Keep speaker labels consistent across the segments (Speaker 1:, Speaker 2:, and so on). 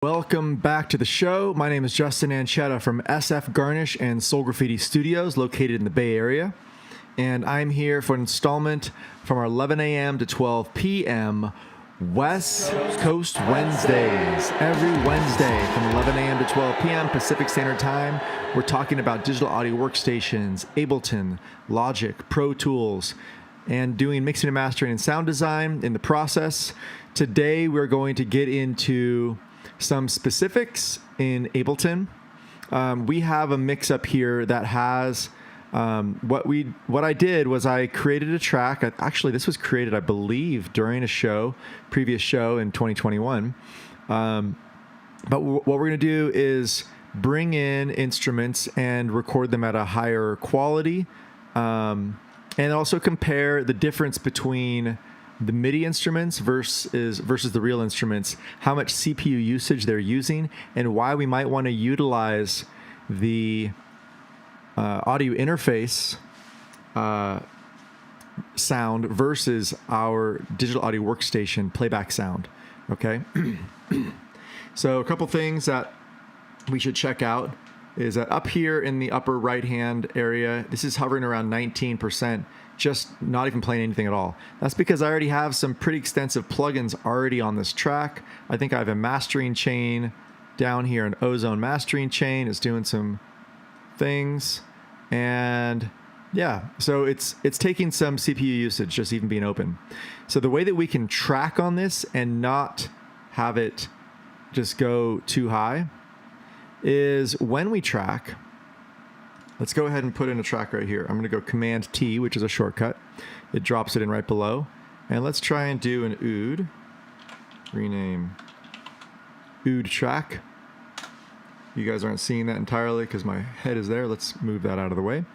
Speaker 1: Welcome back to the show. My name is Justin Anchetta from SF Garnish and Soul Graffiti Studios located in the Bay Area. And I'm here for an installment from our 11 a.m. to 12 p.m. West Coast Wednesdays. Every Wednesday from 11 a.m. to 12 p.m. Pacific Standard Time, we're talking about digital audio workstations, Ableton, Logic, Pro Tools, and doing mixing and mastering and sound design in the process. Today, we're going to get into some specifics in Ableton. We have a mix up here that has what I did was I created a track. Actually, this was created, I believe, during a previous show in 2021. But what we're going to do is bring in instruments and record them at a higher quality, and also compare the difference between the MIDI instruments versus the real instruments, how much CPU usage they're using, and why we might want to utilize the audio interface sound versus our digital audio workstation playback sound. Okay. So a couple things that we should check out is that up here in the upper right hand area, this is hovering around 19%, just not even playing anything at all. That's because I already have some pretty extensive plugins already on this track. I think I have a mastering chain down here, an Ozone mastering chain is doing some things. And yeah, so it's taking some CPU usage just even being open. So the way that we can track on this and not have it just go too high is when we track. Let's go ahead and put in a track right here. I'm going to go Command T, which is a shortcut. It drops it in right below. And let's try and do an oud. Rename oud track. You guys aren't seeing that entirely because my head is there. Let's move that out of the way.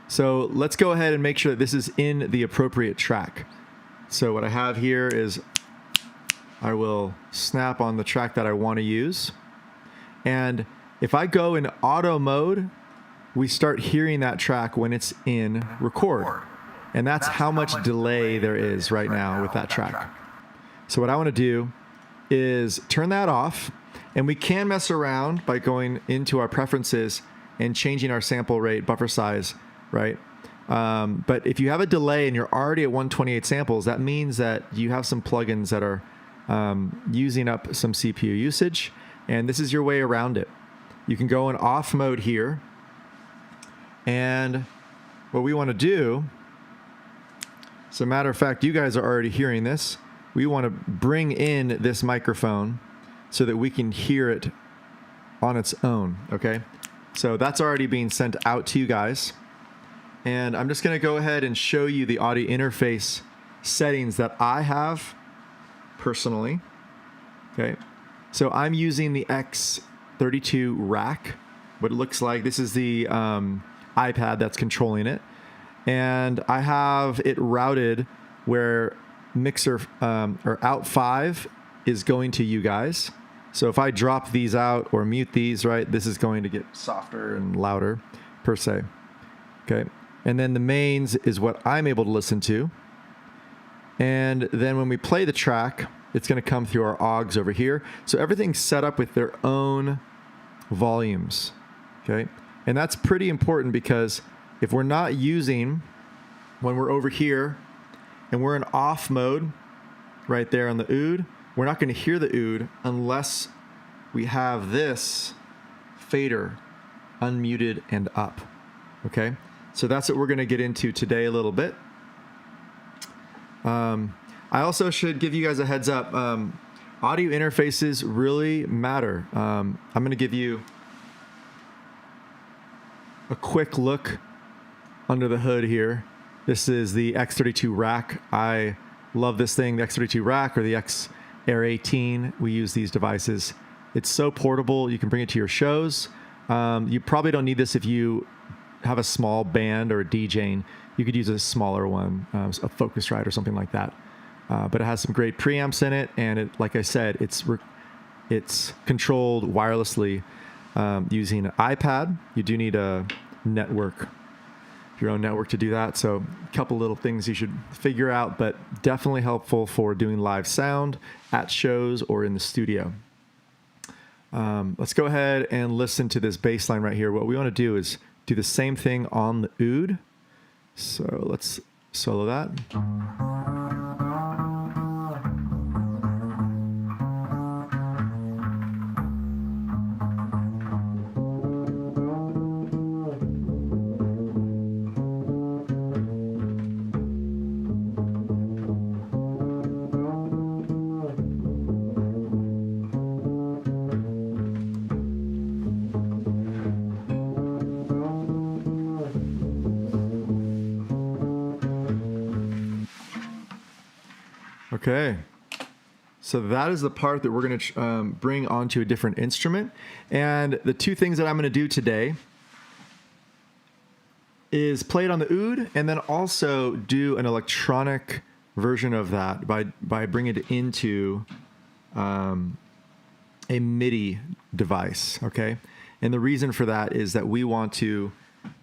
Speaker 1: So let's go ahead and make sure that this is in the appropriate track. So what I have here is I will snap on the track that I want to use. And if I go in auto mode, we start hearing that track when it's in record. And that's how much delay there is right now with that track. So what I want to do is turn that off, and we can mess around by going into our preferences and changing our sample rate, buffer size, right? But if you have a delay and you're already at 128 samples, that means that you have some plugins that are using up some CPU usage, and this is your way around it. You can go in off mode here. And what we want to do, as a matter of fact, you guys are already hearing this. We want to bring in this microphone so that we can hear it on its own, okay? So that's already being sent out to you guys. And I'm just going to go ahead and show you the audio interface settings that I have personally, okay? So I'm using the X32 rack. What it looks like, this is the iPad that's controlling it, and I have it routed where mixer or out 5 is going to you guys. So if I drop these out or mute these, right, this is going to get softer and louder per se. Okay, and then the mains is what I'm able to listen to, and then when we play the track, it's going to come through our AUGs over here. So everything's set up with their own volumes. Okay. And that's pretty important because if we're not using, when we're over here and we're in off mode right there on the oud, we're not going to hear the oud unless we have this fader unmuted and up. Okay. So that's what we're going to get into today a little bit. I also should give you guys a heads up. Audio interfaces really matter. I'm going to give you a quick look under the hood here. This is the X32 rack. I love this thing, the X32 rack or the X Air 18. We use these devices. It's so portable. You can bring it to your shows. You probably don't need this if you have a small band or a DJing. You could use a smaller one, a Focusrite or something like that. But it has some great preamps in it, and it, like I said, it's controlled wirelessly using an iPad. You do need a network, your own network to do that. So a couple little things you should figure out, but definitely helpful for doing live sound at shows or in the studio. Let's go ahead and listen to this bass line right here. What we want to do is do the same thing on the oud. So let's solo that. Okay, so that is the part that we're going to bring onto a different instrument. And the two things that I'm going to do today is play it on the oud and then also do an electronic version of that by bringing it into a MIDI device, okay? And the reason for that is that we want to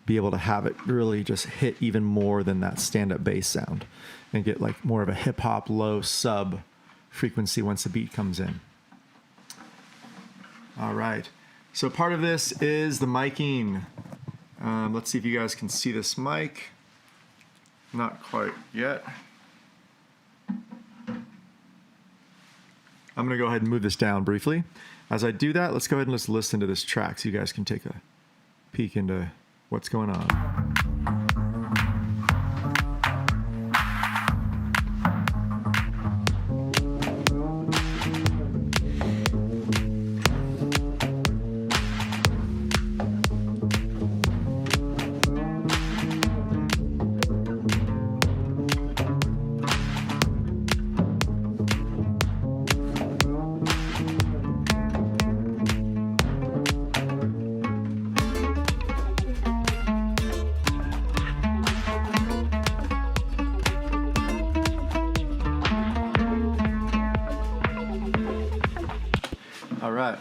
Speaker 1: be able to have it really just hit even more than that stand-up bass sound and get like more of a hip-hop low sub frequency once the beat comes in. All right, so part of this is the miking. Let's see if you guys can see this mic. Not quite yet. I'm gonna go ahead and move this down briefly. As I do that, let's go ahead and just listen to this track so you guys can take a peek into what's going on. All right.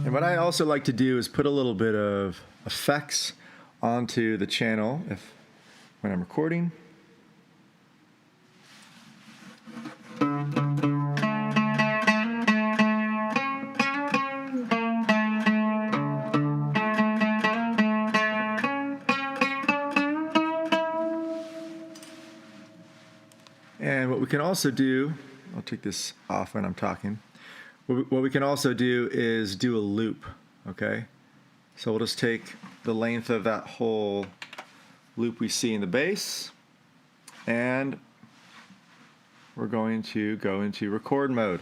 Speaker 1: And what I also like to do is put a little bit of effects onto the channel when I'm recording. And what we can also do, I'll take this off when I'm talking. What we can also do is do a loop, okay? So we'll just take the length of that whole loop we see in the bass, and we're going to go into record mode.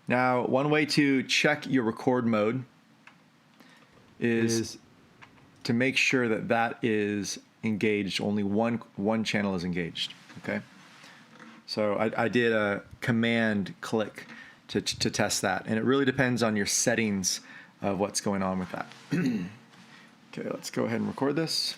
Speaker 1: Now, one way to check your record mode is to make sure that that is engaged, only one channel is engaged, okay? So I did a command click to test that, and it really depends on your settings of what's going on with that. Okay, let's go ahead and record this.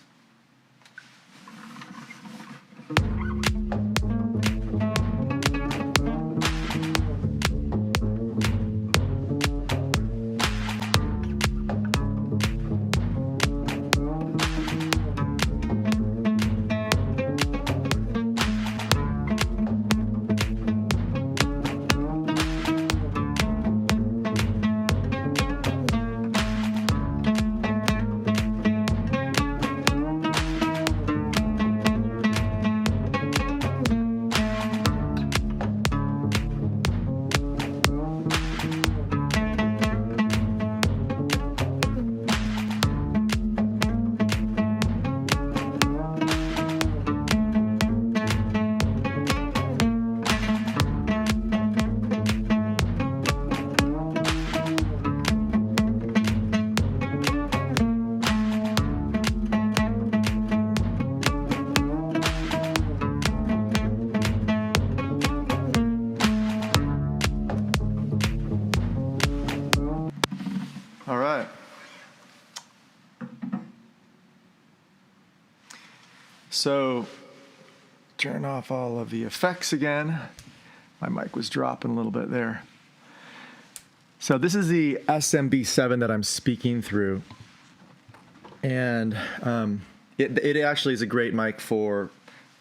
Speaker 1: All right. So turn off all of the effects again. My mic was dropping a little bit there. So this is the SMB7 that I'm speaking through. And It actually is a great mic for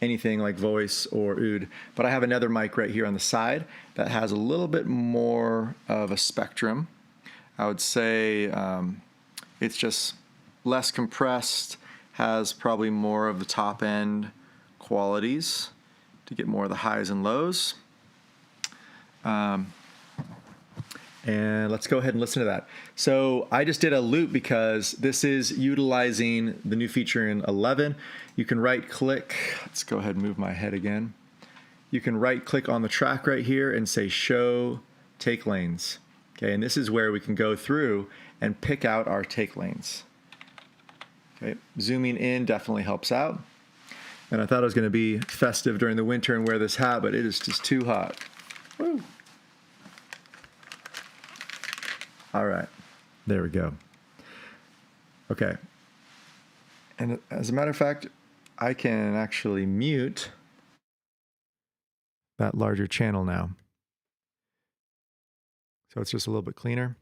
Speaker 1: anything like voice or oud, but I have another mic right here on the side that has a little bit more of a spectrum. I would say it's just less compressed, has probably more of the top end qualities to get more of the highs and lows. And let's go ahead and listen to that. So I just did a loop because this is utilizing the new feature in 11. You can right click. Let's go ahead and move my head again. You can right click on the track right here and say show take lanes. Okay, and this is where we can go through and pick out our take lanes. Okay, zooming in definitely helps out. And I thought I was going to be festive during the winter and wear this hat, but it is just too hot. Woo. All right, there we go. Okay, and as a matter of fact, I can actually mute that larger channel now. So it's just a little bit cleaner.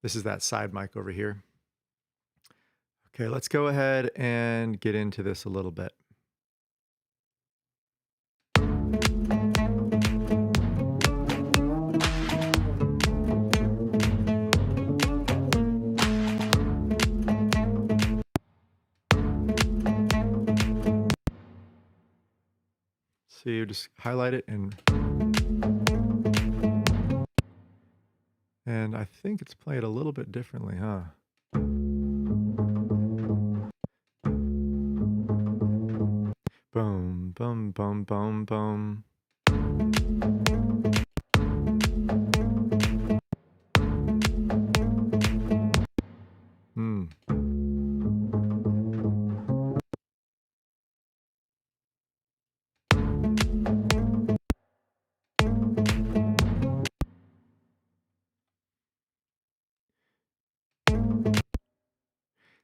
Speaker 1: This is that side mic over here. Okay, let's go ahead and get into this a little bit. So you just highlight it and I think it's played a little bit differently, huh? Boom, boom, boom, boom, boom.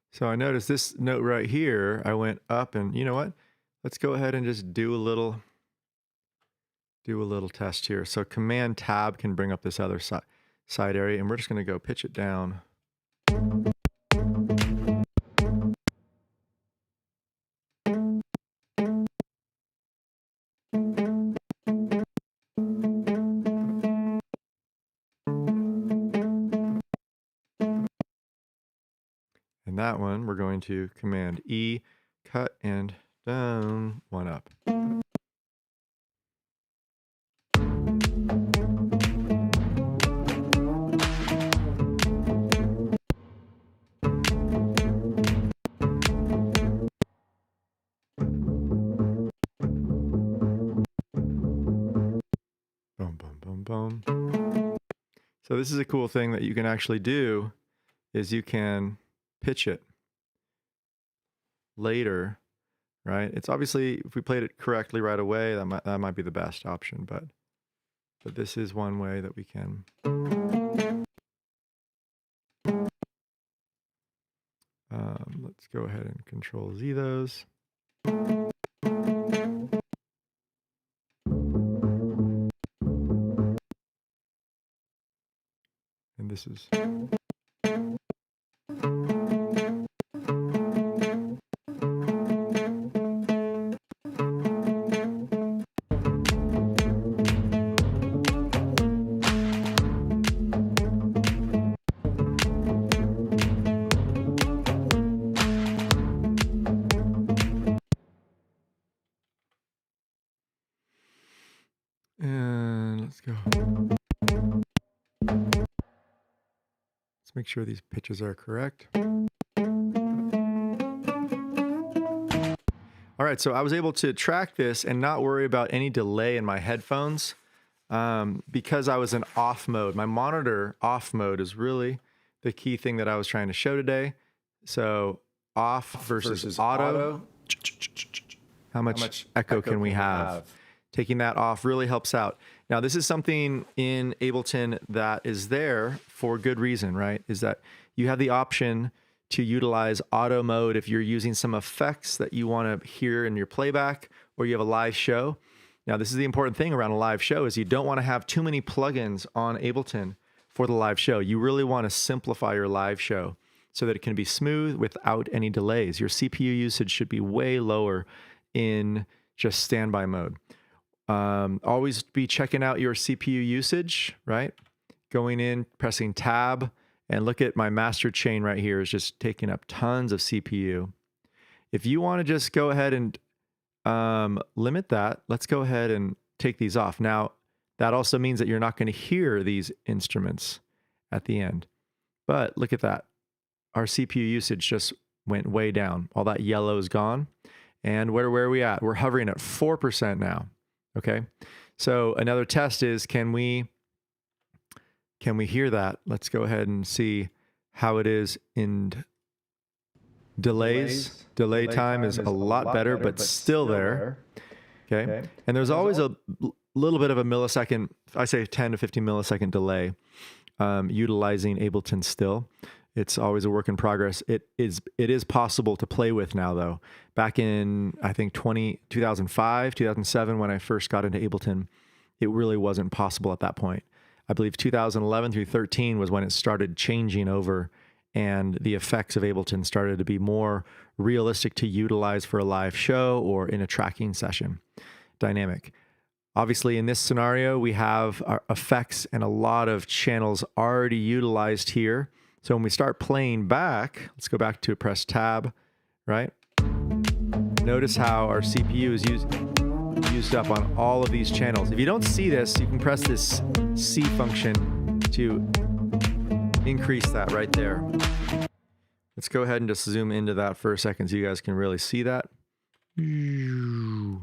Speaker 1: So I noticed this note right here, I went up and you know what? Let's go ahead and just do a little test here. So Command Tab can bring up this other side area and we're just going to go pitch it down. And that one, we're going to Command E, cut and down, one up. Boom, boom, boom, boom. So this is a cool thing that you can actually do is you can pitch it later, right? It's obviously, if we played it correctly right away, that might be the best option, but this is one way that we can. Let's go ahead and Control Z those. And this is. And let's go. Let's make sure these pitches are correct. All right, so I was able to track this and not worry about any delay in my headphones because I was in off mode. My monitor off mode is really the key thing that I was trying to show today. So off versus auto. How much echo can we have? Taking that off really helps out. Now, this is something in Ableton that is there for good reason, right? Is that you have the option to utilize auto mode if you're using some effects that you want to hear in your playback or you have a live show. Now, this is the important thing around a live show is you don't want to have too many plugins on Ableton for the live show. You really want to simplify your live show. so that it can be smooth without any delays. Your CPU usage should be way lower in just standby mode. Always be checking out your CPU usage, right? Going in, pressing tab, and look at my master chain right here is just taking up tons of CPU. If you want to just go ahead and limit that, let's go ahead and take these off. Now, that also means that you're not going to hear these instruments at the end. But look at that. Our CPU usage just went way down. All that yellow is gone. And where are we at? We're hovering at 4% now. Okay. So another test is, can we hear that? Let's go ahead and see how it is in delays. Delay time is a lot better, but still there. Okay. And there's always a little bit of a millisecond, I say 10 to 15 millisecond delay, utilizing Ableton still. It's always a work in progress. It is possible to play with now, though. Back in, I think, 2005, 2007, when I first got into Ableton, it really wasn't possible at that point. I believe 2011 through 13 was when it started changing over, and the effects of Ableton started to be more realistic to utilize for a live show or in a tracking session dynamic. Obviously, in this scenario, we have our effects and a lot of channels already utilized here. So when we start playing back, let's go back to press tab, right? Notice how our CPU is used up on all of these channels. If you don't see this, you can press this C function to increase that right there. Let's go ahead and just zoom into that for a second so you guys can really see that. The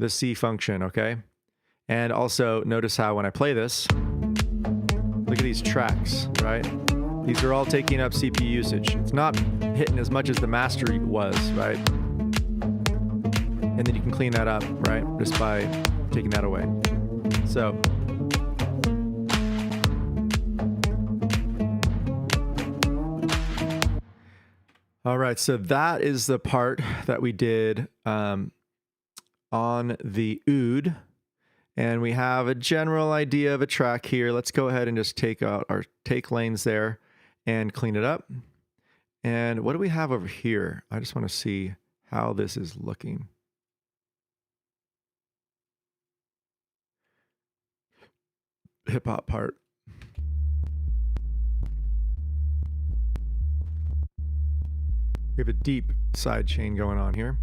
Speaker 1: C function, okay? And also notice how when I play this, look at these tracks, right? These are all taking up CPU usage. It's not hitting as much as the master was, right? And then you can clean that up, right? Just by taking that away. So, all right, so that is the part that we did on the oud. And we have a general idea of a track here. Let's go ahead and just take out our take lanes there and clean it up. And what do we have over here? I just want to see how this is looking. Hip hop part. We have a deep side chain going on here.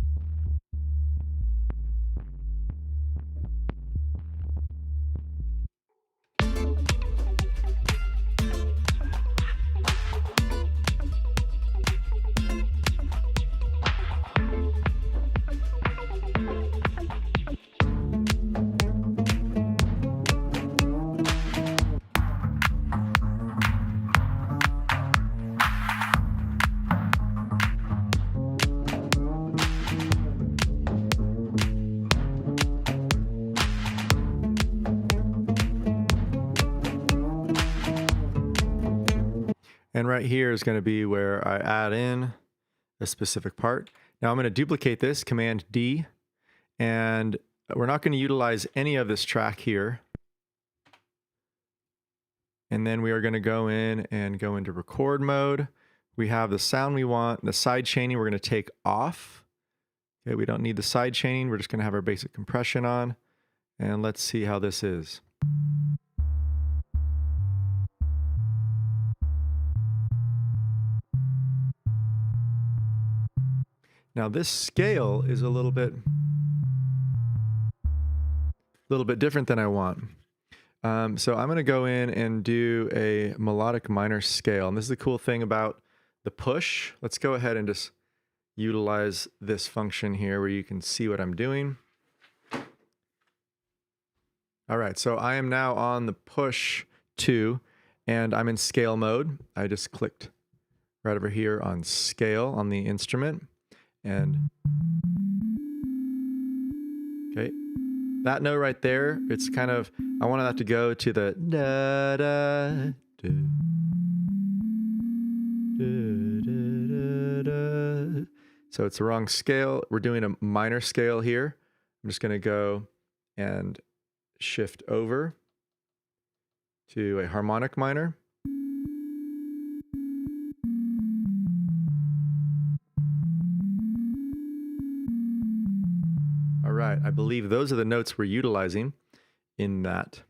Speaker 1: And right here is going to be where I add in a specific part. Now I'm going to duplicate this, Command D, and we're not going to utilize any of this track here. And then we are going to go in and go into record mode. We have the sound we want. The side chaining we're going to take off. Okay, we don't need the side chaining. We're just going to have our basic compression on. And let's see how this is. Now this scale is a little bit different than I want. So I'm going to go in and do a melodic minor scale. And this is the cool thing about the push. Let's go ahead and just utilize this function here where you can see what I'm doing. All right, so I am now on the push 2 and I'm in scale mode. I just clicked right over here on scale on the instrument. And okay, that note right there, it's kind of, I wanted that to go to the da da da da da da. So it's the wrong scale. We're doing a minor scale here. I'm just going to go and shift over to a harmonic minor. right. I believe those are the notes we're utilizing in that.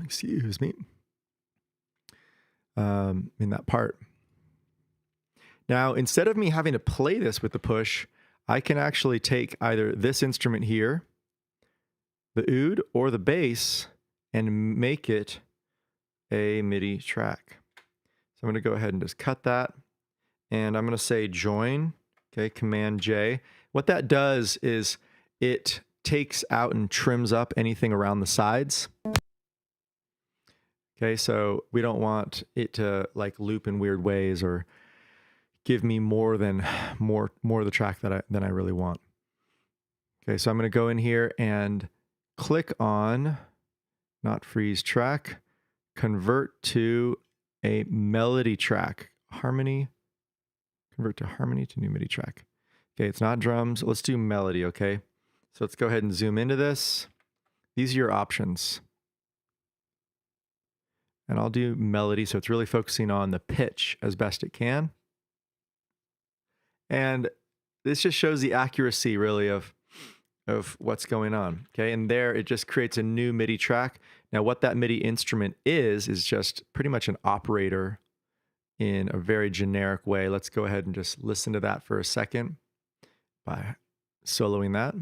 Speaker 1: Excuse me. In that part. Now, instead of me having to play this with the push, I can actually take either this instrument here, the oud, or the bass, and make it a MIDI track. So I'm going to go ahead and just cut that. And I'm going to say join, okay, Command J. What that does is it takes out and trims up anything around the sides. Okay, so we don't want it to like loop in weird ways or give me more of the track than I really want. Okay, so I'm going to go in here and click on not freeze track, convert to a melody track, harmony, convert to harmony to new MIDI track. Okay, it's not drums. Let's do melody, okay? So let's go ahead and zoom into this. These are your options. And I'll do melody, so it's really focusing on the pitch as best it can. And this just shows the accuracy, really, of what's going on, okay? And there, it just creates a new MIDI track. Now, what that MIDI instrument is just pretty much an operator in a very generic way. Let's go ahead and just listen to that for a second by soloing that.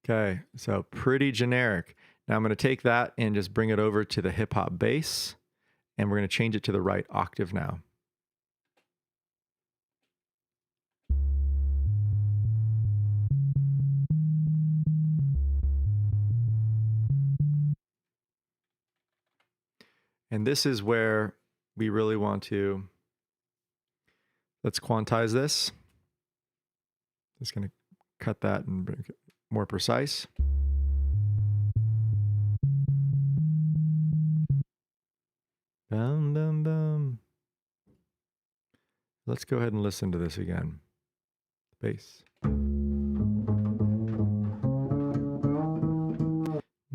Speaker 1: Okay, so pretty generic. Now I'm going to take that and just bring it over to the hip hop bass, and we're going to change it to the right octave now. And this is where we really want to, let's quantize this. Just going to cut that and bring it more precise. Bum, bum, bum. Let's go ahead and listen to this again. Bass.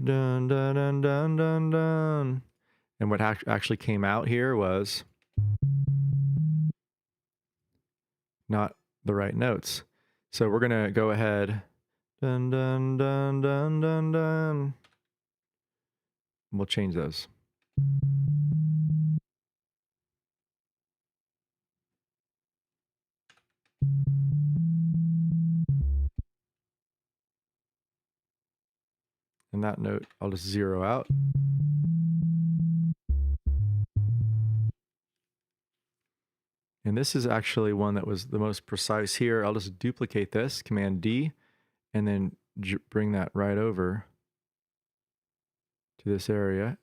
Speaker 1: Dun, dun, dun, dun, dun, dun. And what actually came out here was not the right notes. So we're going to go ahead. Dun, dun, dun, dun, dun, dun. We'll change those. And that note, I'll just zero out. And this is actually one that was the most precise here. I'll just duplicate this, Command D, and then bring that right over to this area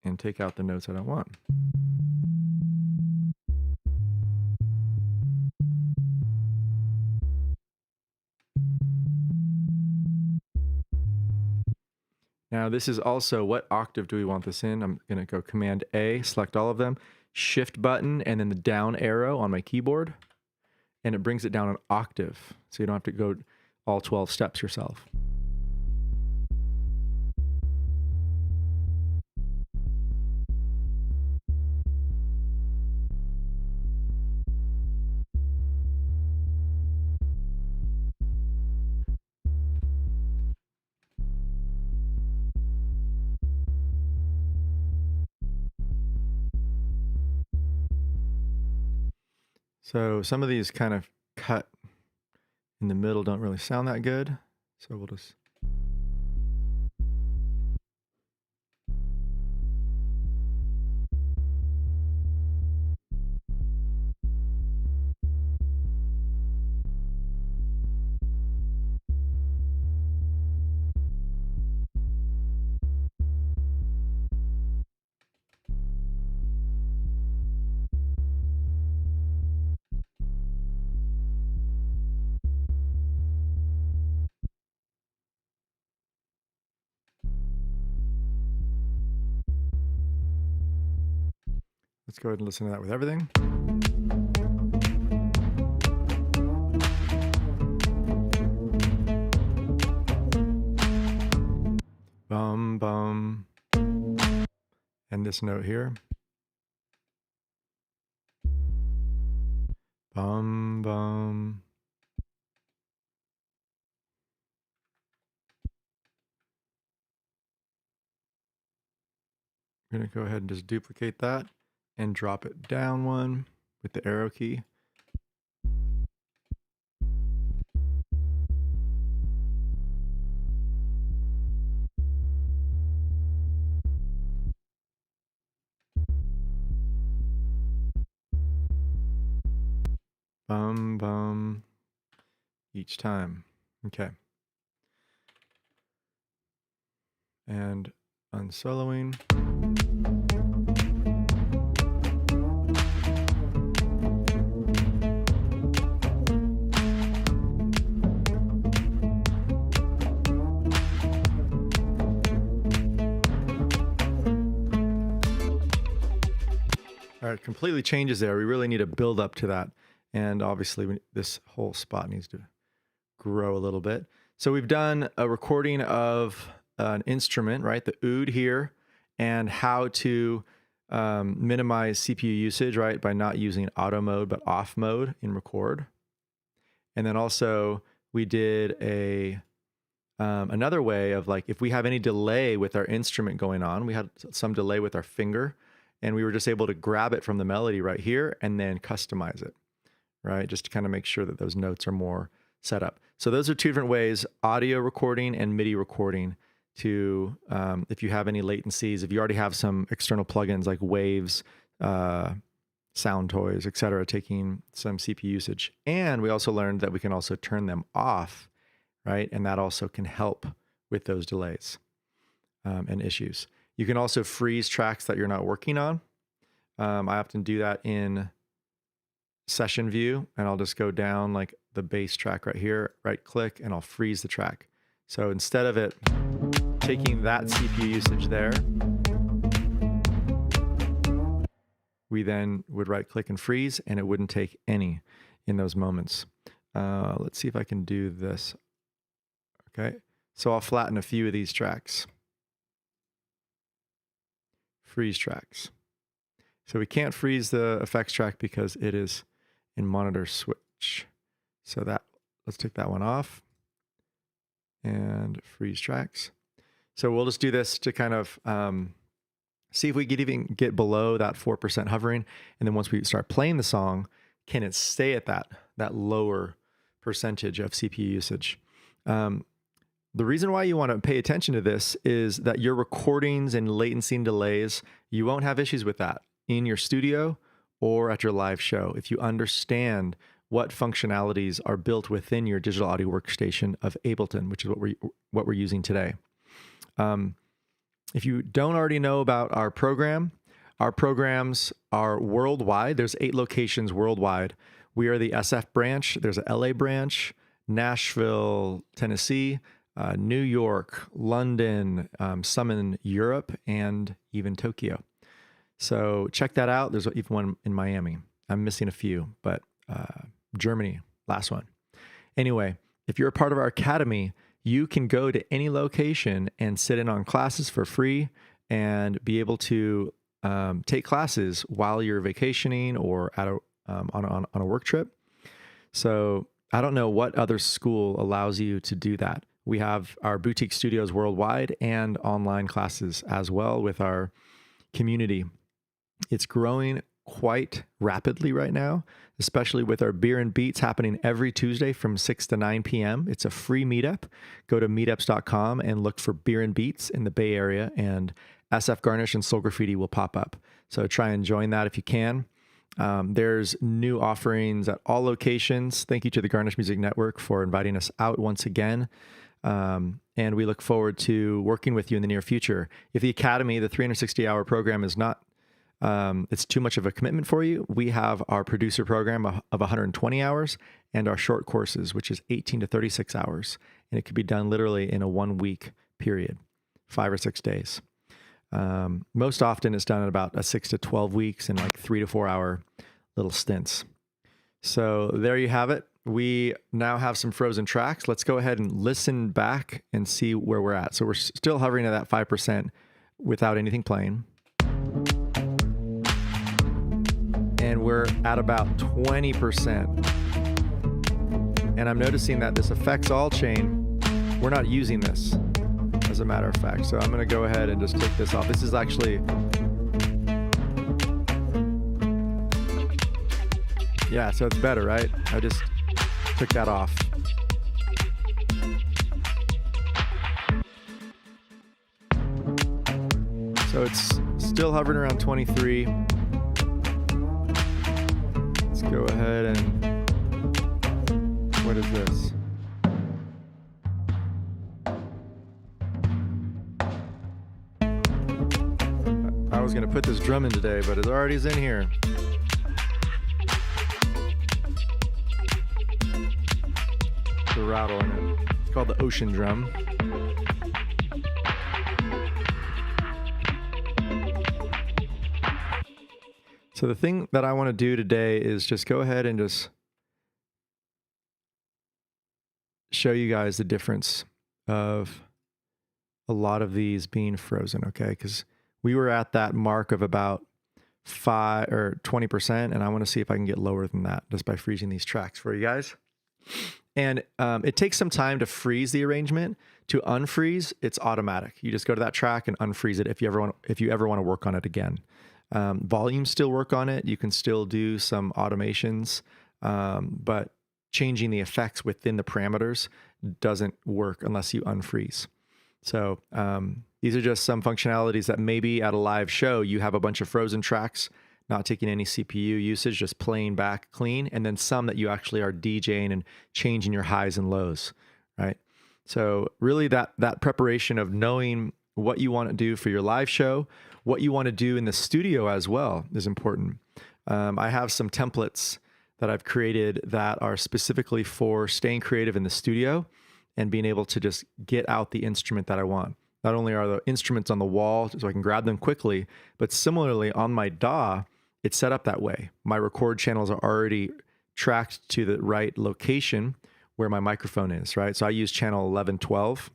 Speaker 1: and take out the notes I don't want. Now this is also, what octave do we want this in? I'm going to go Command A, select all of them, Shift button, and then the down arrow on my keyboard, and it brings it down an octave, so you don't have to go all 12 steps yourself. So some of these kind of cut in the middle don't really sound that good. So we'll just... Let's go ahead and listen to that with everything. Bum, bum. and this note here. Bum, bum. I'm going to go ahead and just duplicate that and drop it down one with the arrow key. Bum, bum, each time. Okay. And unsoloing. All right, completely changes there. We really need to build up to that. And obviously this whole spot needs to grow a little bit. So we've done a recording of an instrument, right? The oud here, and how to minimize CPU usage, right? By not using auto mode, but off mode in record. And then also we did another way of, like, if we have any delay with our instrument going on, we had some delay with our finger, and we were just able to grab it from the melody right here and then customize it, right? Just to kind of make sure that those notes are more set up. So those are two different ways: audio recording and MIDI recording. To if you have any latencies, if you already have some external plugins like Waves, Sound Toys, etc., taking some CPU usage. And we also learned that we can also turn them off, right? And that also can help with those delays and issues. You can also freeze tracks that you're not working on. I often do that in session view, and I'll just go down like the bass track right here, right click, and I'll freeze the track. So instead of it taking that CPU usage there, we then would right click and freeze, and it wouldn't take any in those moments. Let's see if I can do this. Okay, so I'll flatten a few of these tracks. Freeze tracks. So we can't freeze the effects track because it is in monitor switch. So that, let's take that one off and freeze tracks. So we'll just do this to kind of see if we could even get below that 4% hovering. And then once we start playing the song, can it stay at that lower percentage of CPU usage? The reason why you want to pay attention to this is that your recordings and latency and delays, you won't have issues with that in your studio or at your live show if you understand what functionalities are built within your digital audio workstation of Ableton, which is what we're using today. If you don't already know about our programs are worldwide. There's 8 locations worldwide. We are the SF branch. There's a LA branch, Nashville, Tennessee, New York, London, some in Europe, and even Tokyo. So check that out. There's even one in Miami. I'm missing a few, but Germany, last one. Anyway, if you're a part of our academy, you can go to any location and sit in on classes for free and be able to take classes while you're vacationing or at on a work trip. So I don't know what other school allows you to do that. We have our boutique studios worldwide and online classes as well with our community. It's growing quite rapidly right now, especially with our Beer and Beats happening every Tuesday from 6 to 9 p.m. It's a free meetup. Go to meetups.com and look for Beer and Beats in the Bay Area, and SF Garnish and Soul Graffiti will pop up. So try and join that if you can. There's new offerings at all locations. Thank you to the Garnish Music Network for inviting us out once again. And we look forward to working with you in the near future. If the Academy, the 360-hour program, is not it's too much of a commitment for you, we have our producer program of 120 hours and our short courses, which is 18 to 36 hours. And it could be done literally in a 1-week period, 5 or 6 days. Most often it's done in about a 6 to 12 weeks in like 3 to 4 hour little stints. So there you have it. We now have some frozen tracks. Let's go ahead and listen back and see where we're at. So we're still hovering at that 5% without anything playing. and we're at about 20%. And I'm noticing that this effects all chain, we're not using this, as a matter of fact. So I'm going to go ahead and just take this off. This is actually, yeah, so it's better, right? I just took that off. So it's still hovering around 23. Let's go ahead and, what is this? I was gonna put this drum in today, but it already is in here. The rattle in it. It's called the ocean drum. So the thing that I want to do today is just go ahead and just show you guys the difference of a lot of these being frozen, okay? Because we were at that mark of about 5 or 20%, and I want to see if I can get lower than that just by freezing these tracks for you guys. And it takes some time to freeze the arrangement. To unfreeze, it's automatic. You just go to that track and unfreeze it if you ever want to work on it again. Volume still work on it. You can still do some automations, but changing the effects within the parameters doesn't work unless you unfreeze. So these are just some functionalities that maybe at a live show, you have a bunch of frozen tracks, not taking any CPU usage, just playing back clean, and then some that you actually are DJing and changing your highs and lows, right? So really that preparation of knowing what you want to do for your live show, what you want to do in the studio as well is important. I have some templates that I've created that are specifically for staying creative in the studio and being able to just get out the instrument that I want. Not only are the instruments on the wall so I can grab them quickly, but similarly on my DAW, it's set up that way. My record channels are already tracked to the right location where my microphone is, right? So I use channel 11, 12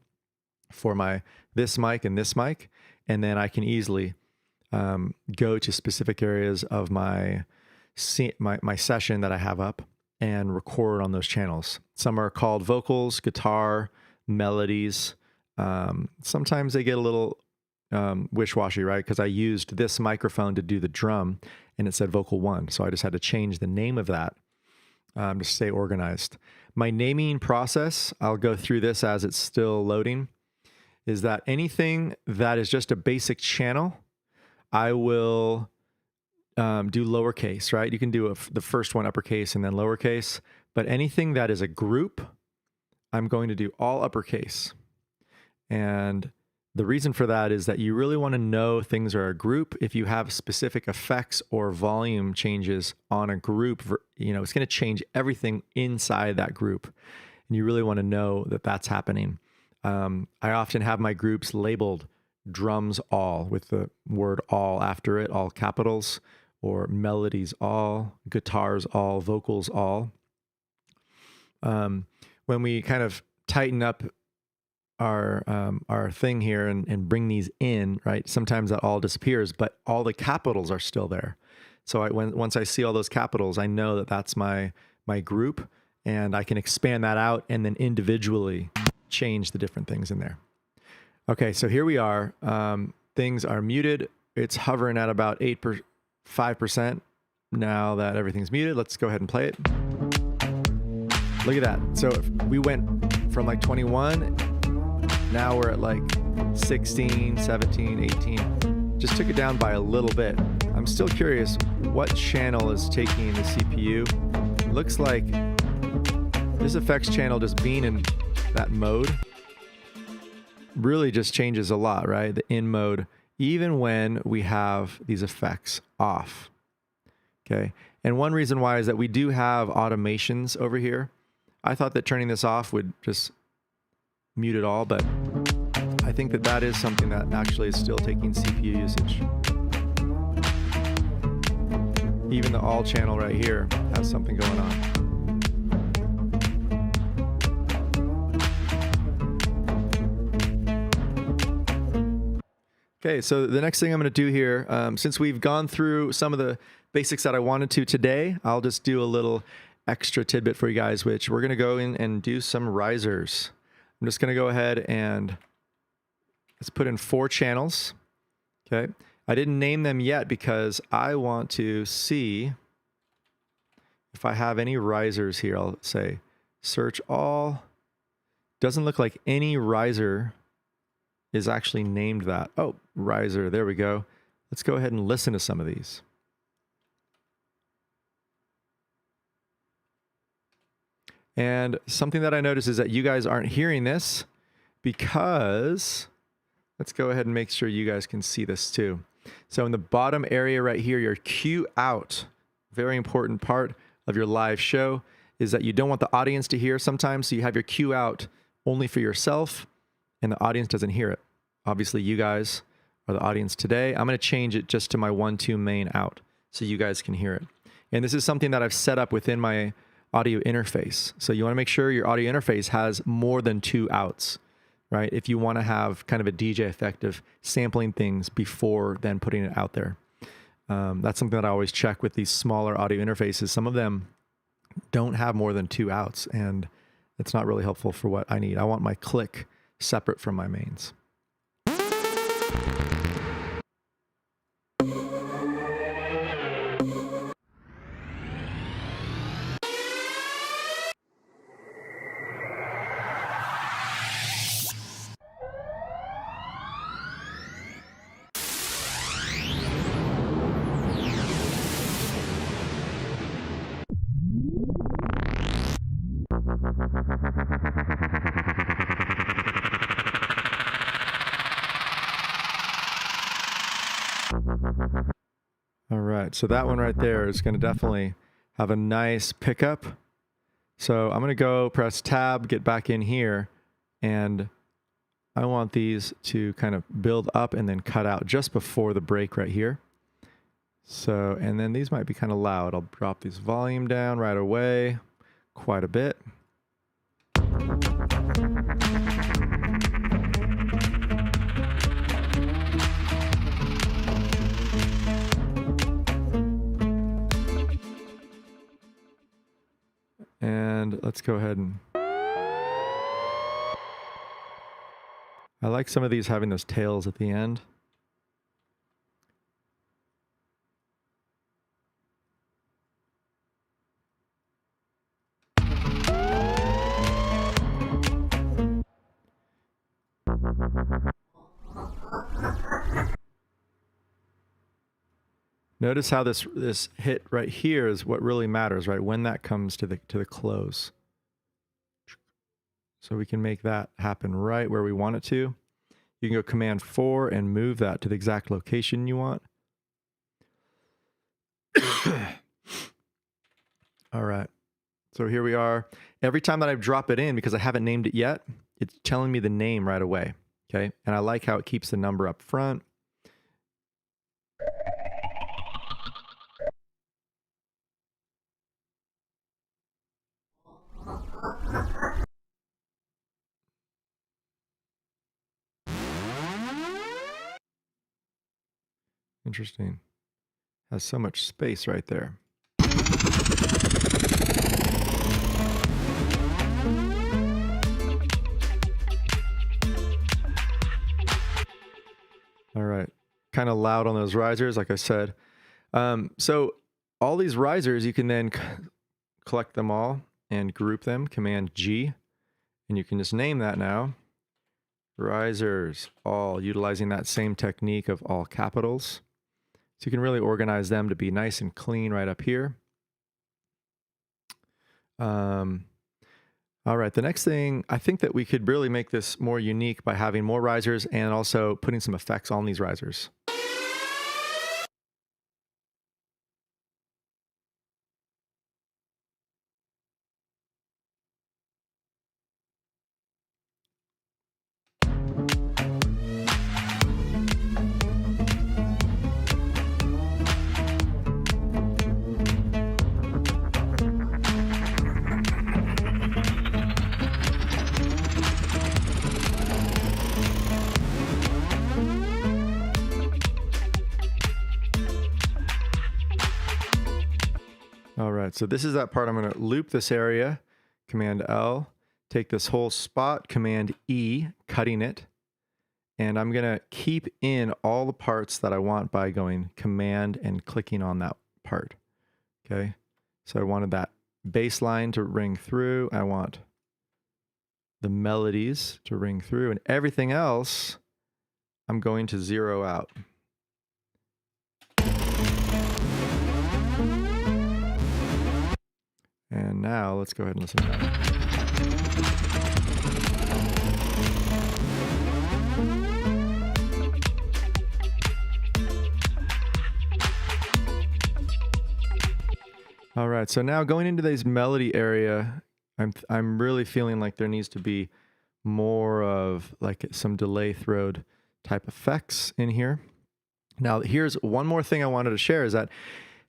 Speaker 1: for this mic and this mic, and then I can easily go to specific areas of my session that I have up and record on those channels. Some are called vocals, guitar, melodies. Sometimes they get a little wish-washy, right? Because I used this microphone to do the drum and it said vocal 1. So I just had to change the name of that to stay organized. My naming process, I'll go through this as it's still loading, is that anything that is just a basic channel, I will do lowercase, right? You can do the first one uppercase and then lowercase, but anything that is a group, I'm going to do all uppercase. And the reason for that is that you really want to know things are a group. If you have specific effects or volume changes on a group, it's going to change everything inside that group. And you really want to know that that's happening. I often have my groups labeled drums all with the word all after it, all capitals, or melodies all, guitars all, vocals all. When we kind of tighten up our thing here and bring these in, right? Sometimes that all disappears, but all the capitals are still there. So once I see all those capitals, I know that that's my group, and I can expand that out and then individually change the different things in there. Okay, so here we are. Things are muted. It's hovering at about 5% now that everything's muted. Let's go ahead and play it. Look at that. So we went from like 21, now we're at like 16, 17, 18. Just took it down by a little bit. I'm still curious what channel is taking the CPU. Looks like this effects channel just being in that mode really just changes a lot, right? The in mode, even when we have these effects off. Okay. And one reason why is that we do have automations over here. I thought that turning this off would just mute it all, but I think that that is something that actually is still taking CPU usage. Even the all channel right here has something going on. Okay, so the next thing I'm going to do here, since we've gone through some of the basics that I wanted to today. I'll just do a little extra tidbit for you guys, which we're going to go in and do some risers. I'm just going to go ahead and let's put in 4 channels. Okay. I didn't name them yet because I want to see if I have any risers here. I'll say search all. Doesn't look like any riser is actually named that. Oh, riser. There we go. Let's go ahead and listen to some of these. And something that I noticed is that you guys aren't hearing this because let's go ahead and make sure you guys can see this too. So in the bottom area right here, your cue out, very important part of your live show is that you don't want the audience to hear sometimes. So you have your cue out only for yourself and the audience doesn't hear it. Obviously you guys are the audience today. I'm going to change it just to my 1-2 main out so you guys can hear it. And this is something that I've set up within my audio interface. So you want to make sure your audio interface has more than 2 outs, right? If you want to have kind of a DJ effect of sampling things before then putting it out there. That's something that I always check with these smaller audio interfaces. Some of them don't have more than 2 outs and it's not really helpful for what I need. I want my click separate from my mains. All right, so that one right there is going to definitely have a nice pickup. So I'm going to go press tab, get back in here, and I want these to kind of build up and then cut out just before the break right here. So, and then these might be kind of loud. I'll drop this volume down right away, quite a bit. And let's go ahead and I like some of these having those tails at the end. Notice how this hit right here is what really matters, right? When that comes to the close. So we can make that happen right where we want it to. You can go Command 4 and move that to the exact location you want. All right. So here we are. Every time that I drop it in, because I haven't named it yet, it's telling me the name right away. Okay. And I like how it keeps the number up front. Interesting. Has so much space right there. All right. Kind of loud on those risers, like I said. So all these risers, you can then collect them all and group them, Command G, and you can just name that now. Risers, all, utilizing that same technique of all capitals. So you can really organize them to be nice and clean right up here. All right, the next thing, I think that we could really make this more unique by having more risers and also putting some effects on these risers. so this is that part. I'm going to loop this area, Command L, take this whole spot, Command E, cutting it. And I'm going to keep in all the parts that I want by going Command and clicking on that part. Okay. So I wanted that bass line to ring through. I want the melodies to ring through, and everything else I'm going to zero out. And now let's go ahead and listen to that. All right, so now going into this melody area, I'm really feeling like there needs to be more of like some delay throwed type effects in here. Now, here's one more thing I wanted to share is that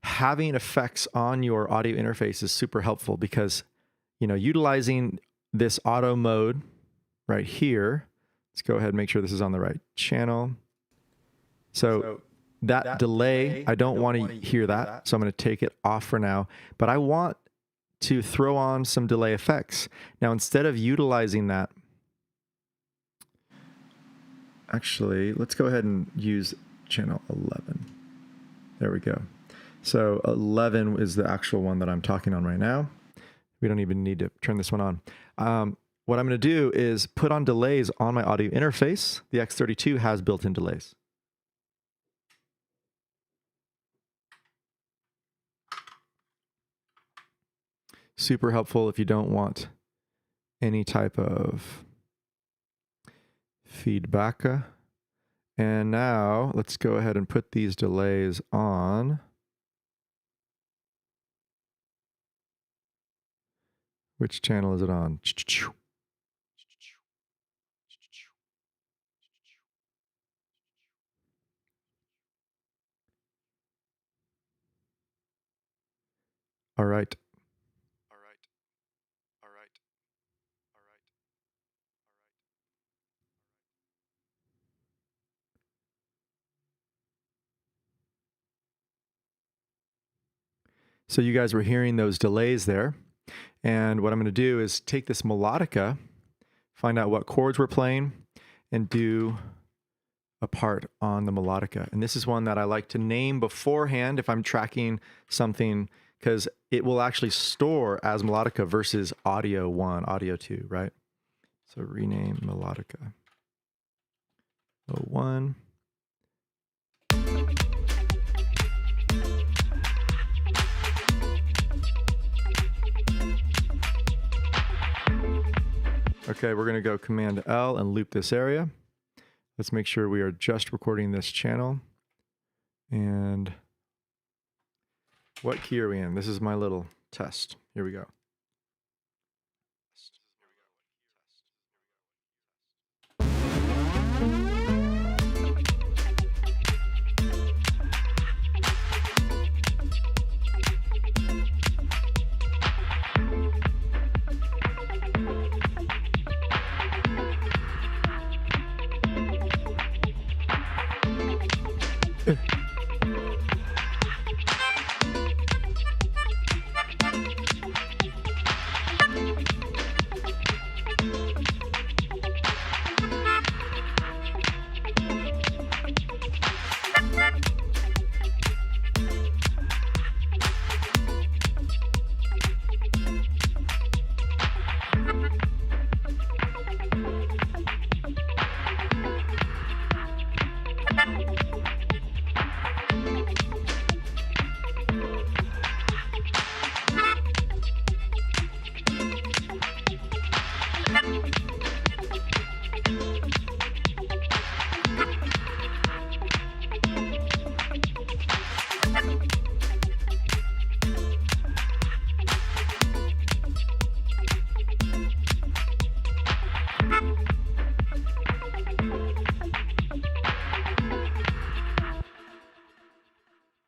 Speaker 1: having effects on your audio interface is super helpful because, you know, utilizing this auto mode right here, let's go ahead and make sure this is on the right channel. So that delay, I don't want to hear that, so I'm going to take it off for now. But I want to throw on some delay effects. Now, instead of utilizing that, actually, let's go ahead and use channel 11. There we go. So 11 is the actual one that I'm talking on right now. We don't even need to turn this one on. What I'm going to do is put on delays on my audio interface. The X32 has built-in delays. Super helpful if you don't want any type of feedback. And now let's go ahead and put these delays on. Which channel is it on? All right. So you guys were hearing those delays there. And what I'm going to do is take this melodica, find out what chords we're playing, and do a part on the melodica. And this is one that I like to name beforehand if I'm tracking something, because it will actually store as melodica versus audio 1, audio 2, right? So rename melodica 01. Okay, we're going to go Command L and loop this area. Let's make sure we are just recording this channel. And what key are we in? This is my little test. Here we go.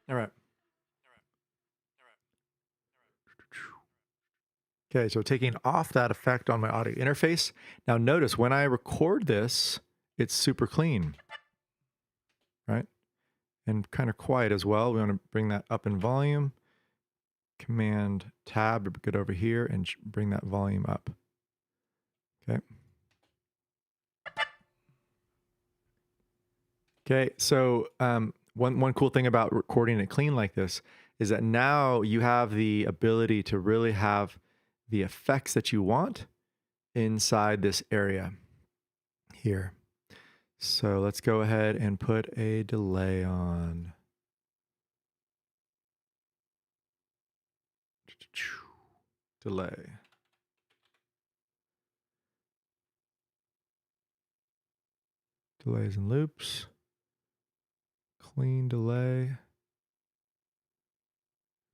Speaker 1: All right. Okay, so taking off that effect on my audio interface. Now notice when I record this, it's super clean, right? And kind of quiet as well. We want to bring that up in volume. Command Tab to get over here and bring that volume up. Okay. Okay, so one cool thing about recording it clean like this is that now you have the ability to really have the effects that you want inside this area here. So let's go ahead and put a delay on. Delay. Delays and loops. Clean delay.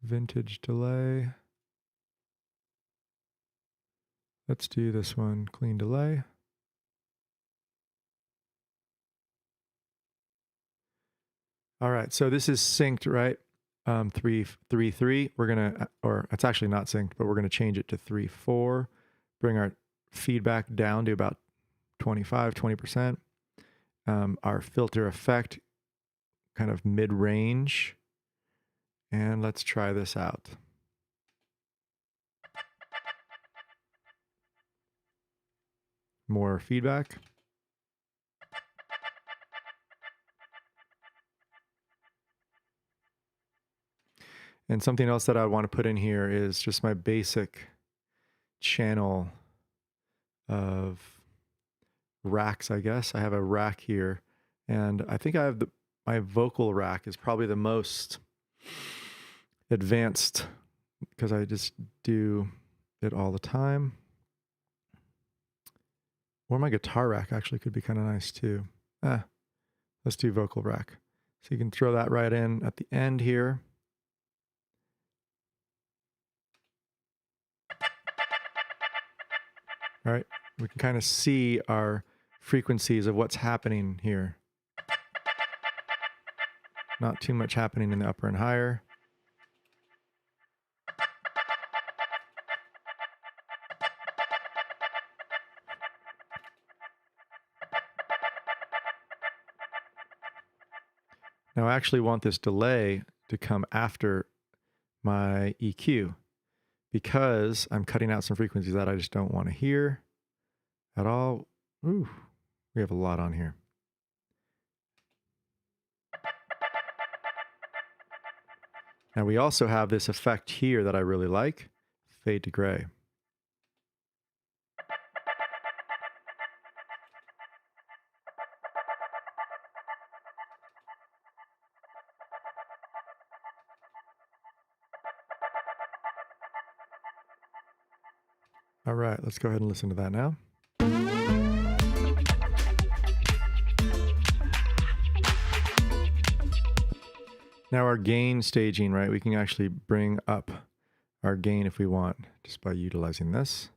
Speaker 1: Vintage delay. Let's do this one, clean delay. All right, so this is synced, right? 3-3-3. We're gonna, or it's actually not synced, but we're gonna change it to 3-4. Bring our feedback down to about 20%. Our filter effect kind of mid-range. And let's try this out. More feedback. And something else that I want to put in here is just my basic channel of racks, I guess. I have a rack here, and I think I have my vocal rack is probably the most advanced because I just do it all the time. Or my guitar rack actually could be kind of nice too. Let's do vocal rack. So you can throw that right in at the end here. All right, we can kind of see our frequencies of what's happening here. Not too much happening in the upper and higher. Now I actually want this delay to come after my EQ because I'm cutting out some frequencies that I just don't want to hear at all. Ooh, we have a lot on here. Now we also have this effect here that I really like, fade to gray. All right, let's go ahead and listen to that now. Now our gain staging, right? We can actually bring up our gain if we want, just by utilizing this.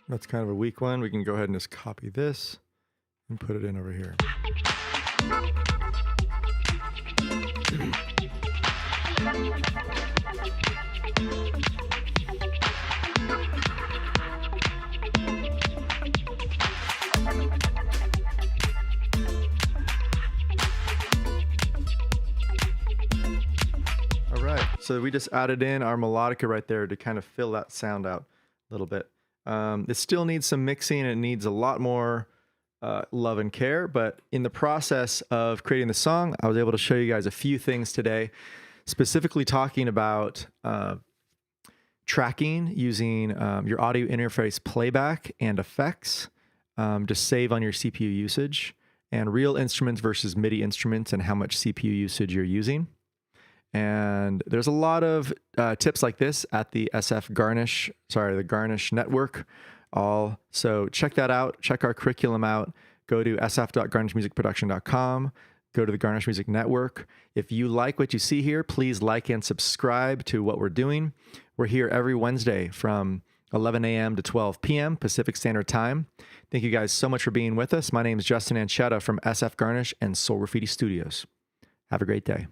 Speaker 1: That's kind of a weak one. We can go ahead and just copy this and put it in over here. All right, so we just added in our melodica right there to kind of fill that sound out a little bit. It still needs some mixing. It needs a lot more love and care. But in the process of creating the song, I was able to show you guys a few things today, specifically talking about tracking using your audio interface playback and effects to save on your CPU usage, and real instruments versus MIDI instruments and how much CPU usage you're using. And there's a lot of tips like this at the the Garnish Network. So check that out. Check our curriculum out. Go to sf.garnishmusicproduction.com. go to the Garnish Music Network. If you like what you see here, please like and subscribe to what we're doing. We're here every Wednesday from 11 a.m. to 12 p.m. Pacific Standard Time. Thank you guys so much for being with us. My name is Justin Anchetta from SF Garnish and Soul Graffiti Studios. Have a great day.